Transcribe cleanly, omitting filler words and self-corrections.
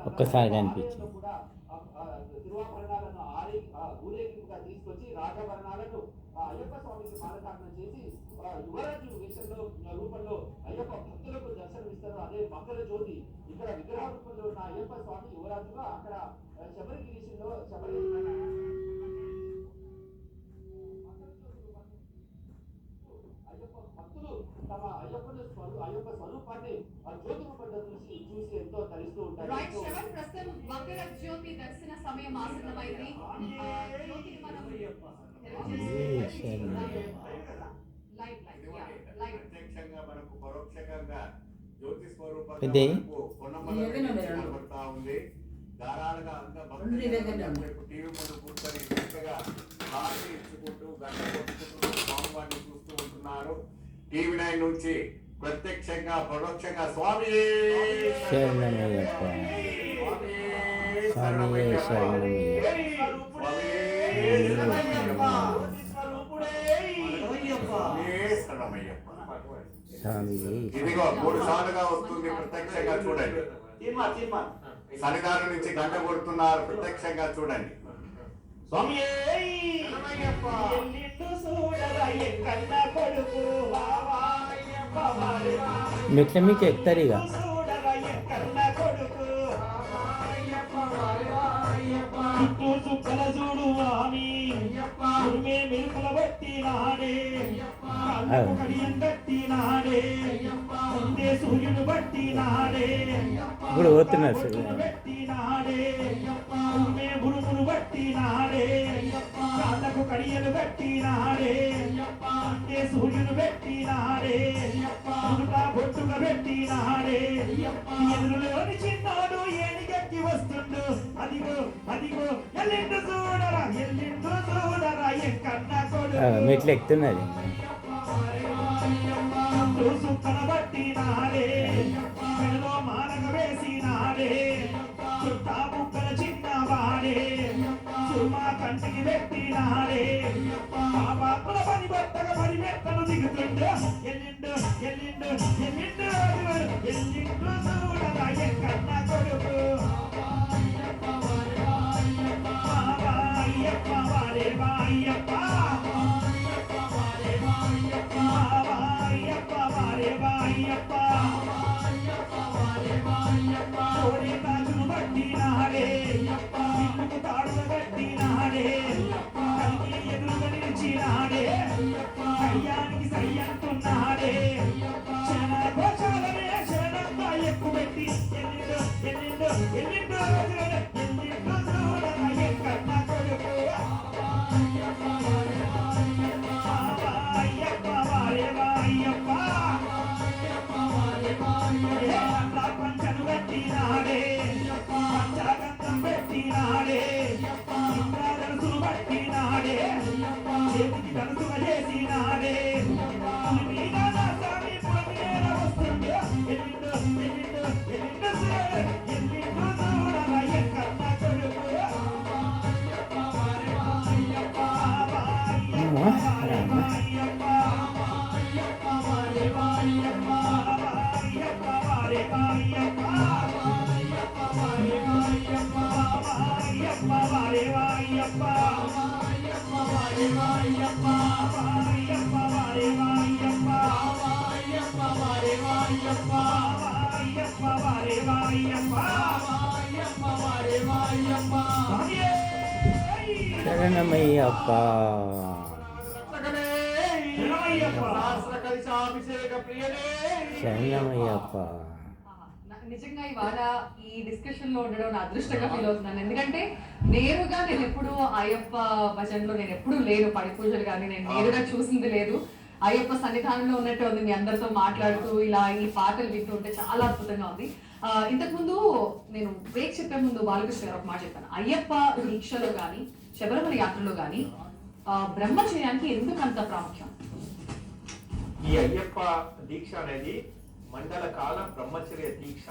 ఒక్కసారి కనిపించింది. తిరువాభరణాలను ఊరేగింపుగా తీసుకొచ్చి రాజభరణాలను అయ్యప్ప స్వామికి పాదధారణం చేసి యువరాజు వేషంలో రూపంలో అయ్యప్ప భక్తులకు దర్శనమిస్తారు. అదే మంగళ జ్యోతి ఇక్కడ విగ్రహ రూపంలో ఉన్న అయ్యప్ప స్వామి యువరాజుగా అక్కడ శబరిగిరీశంలో అయ్యప్ప భక్తులు తమ అయ్యప్ప స్వరూపాన్ని జ్యోతి రూపంలో చూసి ఎంతో తరిస్తూ ఉంటారు. మంగళ జ్యోతి దర్శన సమయం ఆసన్నమైంది. జ్యోతిని మనం ప్రత్యక్షంగా మనకు పరోక్షంగా జ్యోతి స్వరూపంగా ఉంది. ధారాళంగా అంత భక్తులు టీవీ ముందు కూర్చొని చక్కగా హారతి ఇచ్చుకుంటూ గంట కొట్టుకుంటూ స్వామివారిని చూస్తూ ఉంటున్నారు. టీవీ 9 నుంచి ప్రత్యక్షంగా పరోక్షంగా స్వామి ఇదిగో 3 సార్లుగా వస్తుంది. ప్రత్యక్షంగా చూడండి. సన్నిధానం నుంచి గంట కొడుతున్నారు. ప్రత్యక్షంగా చూడండి. మెట్ల మీకు ఎక్కుతారు ఇక. చూడు వామి మెరుపుల బట్టి నాడే కడియం బట్టి నాడే సూర్యుడు బట్టి నాడే ఇప్పుడు పోతున్నారు బట్టి నాడే గురుములు బట్టి నాడే కాళ్ళకు కడియలు బట్టి నాడే సూర్యుడు పెట్టి నాడే బొట్టుగా పెట్టి నాడే ఎదురులోని చిన్నాడు ఏనిగెక్కి వస్తుండు. అదిగో అదిగో ఎల్లిండు చూడరా ఎక్కన్నా కొడు మెట్లు ఎక్కుతున్నది. సుక్కన బట్టి నాడే మెడలో మాలక వేసి నాడే చుట్టా బుక్కల చిన్నవాడే సుమా కంటికి పెట్టి నాడే పాపల పని బట్టగా పని మెత్తను దిగుతుండు. ఎల్లిండు ఎల్లిండు ఎల్లిండు ఎల్లిండు చూడరా ఎక్కన్నా కొడుకు అయ్యప్ప వారే వాయ్యప్ప అయ్యప్ప వారే వాయ్యప్ప కోడి కాజును బట్టి నాడే ఇల్లుకు తాడులు బట్టి నాడే కలిగి ఎదురుగా నిలిచినాడే కయ్యానికి సయ్యంటున్నాడే శరణ ఘోషాలనే శరణంగా ఎక్కువ పెట్టి ఎల్లిండు ఎల్లిండు ఎల్లిండు ఎల్లిండు చూడగా ఎక్కన్నా కొడుకు అయ్యప్ప వారే వాయ్యప్ప పంచను బట్టి నాడే పంచాగంధం పెట్టి నాడే ఇంద్రధనుసులు బట్టి నాడే చేతికి ధనుసుగా చేసి నాడే స్వామి పురమేర వస్తుండే ఎల్లిండు ఎల్లిండు ఎల్లిండు ఎల్లిండు చూడగా ఎక్కన్నా కొడుకు శరణమయ్యప్ప శరణమయ్యప్ప. నిజంగా ఇవాళ ఈ డిస్కషన్ లో ఉండడం నా అదృష్టంగా ఫీల్ అవుతున్నాను. ఎందుకంటే నేరుగా నేను ఎప్పుడు అయ్యప్ప భజన్లో నేను ఎప్పుడు లేను. పడి పూజలు కానీ నేను నేరుగా చూసింది లేదు. అయ్యప్ప సన్నిధానంలో ఉన్నట్టు ఉంది. మీ అందరితో మాట్లాడుతూ ఇలా ఈ పాటలు వింటూ ఉంటే చాలా అద్భుతంగా ఉంది. ఇంతకుముందు నేను బ్రేక్ చెప్పే ముందు బాలకృష్ణ గారు ఒక మాట చెప్పాను. అయ్యప్ప దీక్షలో కానీ శబరిమల యాత్రలో కానీ బ్రహ్మచర్యానికి ఎందుకు అంత ప్రాముఖ్యం? ఈ అయ్యప్ప దీక్ష అనేది మండల కాల బ్రహ్మచర్య దీక్ష.